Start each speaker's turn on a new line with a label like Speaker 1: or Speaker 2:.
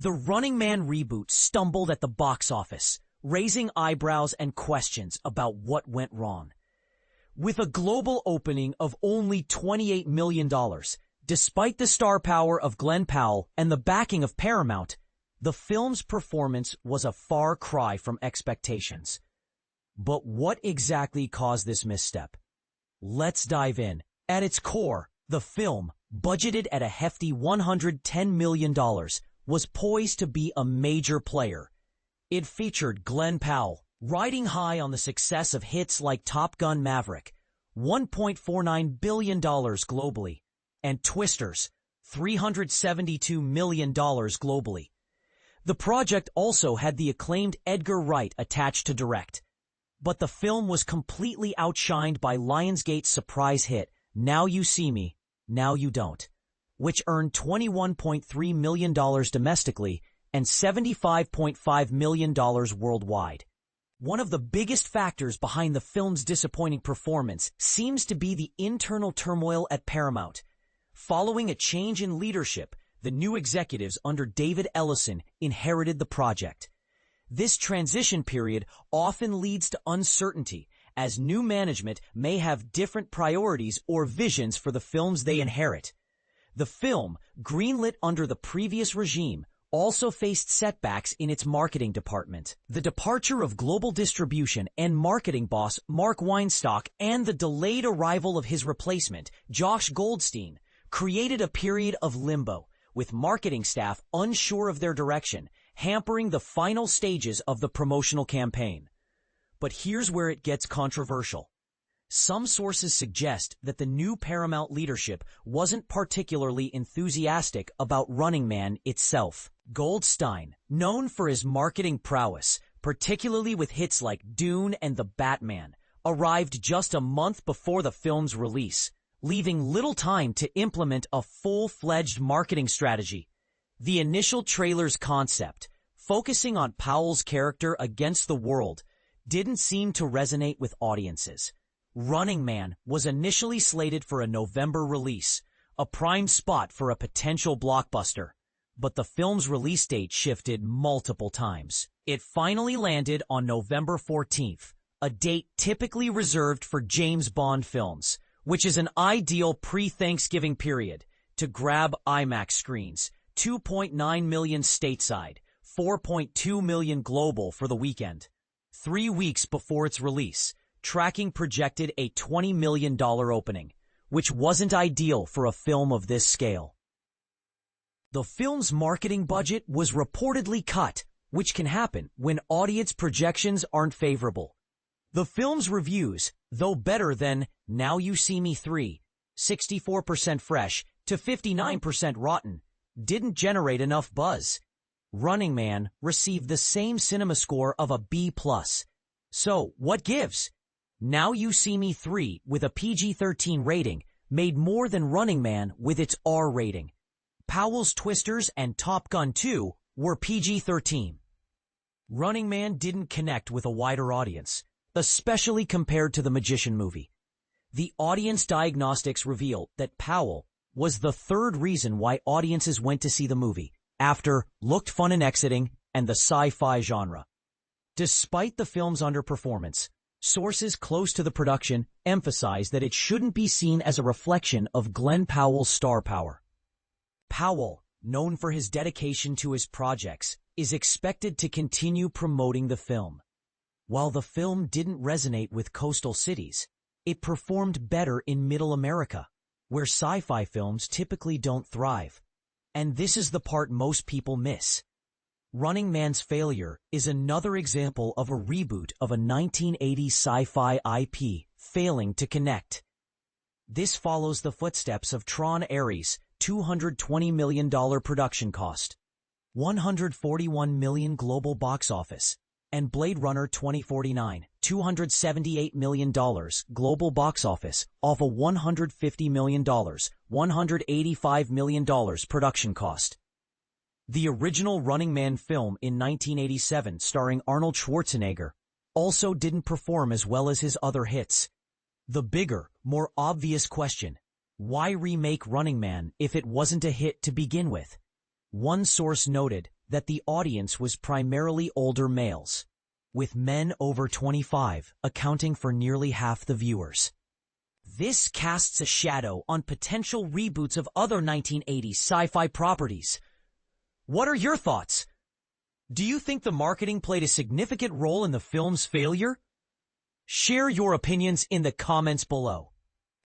Speaker 1: The Running Man reboot stumbled at the box office, raising eyebrows and questions about what went wrong. With a global opening of only $28 million, despite the star power of Glen Powell and the backing of Paramount, the film's performance was a far cry from expectations. But what exactly caused this misstep? Let's dive in. At its core, the film, budgeted at a hefty $110 million, was poised to be a major player. It featured Glen Powell, riding high on the success of hits like Top Gun Maverick, $1.49 billion globally, and Twisters, $372 million globally. The project also had the acclaimed Edgar Wright attached to direct. But the film was completely outshined by Lionsgate's surprise hit, Now You See Me, Now You Don't, which earned $21.3 million domestically and $75.5 million worldwide. One of the biggest factors behind the film's disappointing performance seems to be the internal turmoil at Paramount. Following a change in leadership, the new executives under David Ellison inherited the project. This transition period often leads to uncertainty, as new management may have different priorities or visions for the films they inherit. The film, greenlit under the previous regime, also faced setbacks in its marketing department. The departure of global distribution and marketing boss Mark Weinstock and the delayed arrival of his replacement, Josh Goldstein, created a period of limbo, with marketing staff unsure of their direction, hampering the final stages of the promotional campaign. But here's where it gets controversial. Some sources suggest that the new Paramount leadership wasn't particularly enthusiastic about Running Man itself. Goldstein, known for his marketing prowess, particularly with hits like Dune and The Batman, arrived just a month before the film's release, leaving little time to implement a full-fledged marketing strategy. The initial trailer's concept, focusing on Powell's character against the world, didn't seem to resonate with audiences. Running Man was initially slated for a November release, a prime spot for a potential blockbuster. But the film's release date shifted multiple times. It finally landed on November 14th, a date typically reserved for James Bond films, which is an ideal pre-Thanksgiving period to grab IMAX screens, 2.9 million stateside, 4.2 million global for the weekend. 3 weeks before its release, tracking projected a $20 million opening, which wasn't ideal for a film of this scale. The film's marketing budget was reportedly cut, which can happen when audience projections aren't favorable. The film's reviews, though better than Now You See Me 3, 64% fresh to 59% rotten, didn't generate enough buzz. Running Man received the same cinema score of a B+. So, what gives? Now You See Me 3, with a PG-13 rating, made more than Running Man with its R rating. Powell's Twisters and Top Gun 2 were PG-13. Running Man didn't connect with a wider audience, especially compared to the Magician movie. The audience diagnostics reveal that Powell was the third reason why audiences went to see the movie, after Looked Fun and Exiting and the sci-fi genre. Despite the film's underperformance, sources close to the production emphasize that it shouldn't be seen as a reflection of Glen Powell's star power. Powell, known for his dedication to his projects, is expected to continue promoting the film. While the film didn't resonate with coastal cities, it performed better in Middle America, where sci-fi films typically don't thrive. And this is the part most people miss. Running Man's failure is another example of a reboot of a 1980s sci-fi IP failing to connect. This follows the footsteps of Tron Ares' $220 million production cost, $141 million global box office, and Blade Runner 2049, $278 million global box office off a $150 million, $185 million production cost. The original Running Man film in 1987, starring Arnold Schwarzenegger, also didn't perform as well as his other hits. The bigger, more obvious question: why remake Running Man if it wasn't a hit to begin with? One source noted that the audience was primarily older males, with men over 25 accounting for nearly half the viewers. This casts a shadow on potential reboots of other 1980s sci-fi properties. What are your thoughts? Do you think the marketing played a significant role in the film's failure? Share your opinions in the comments below.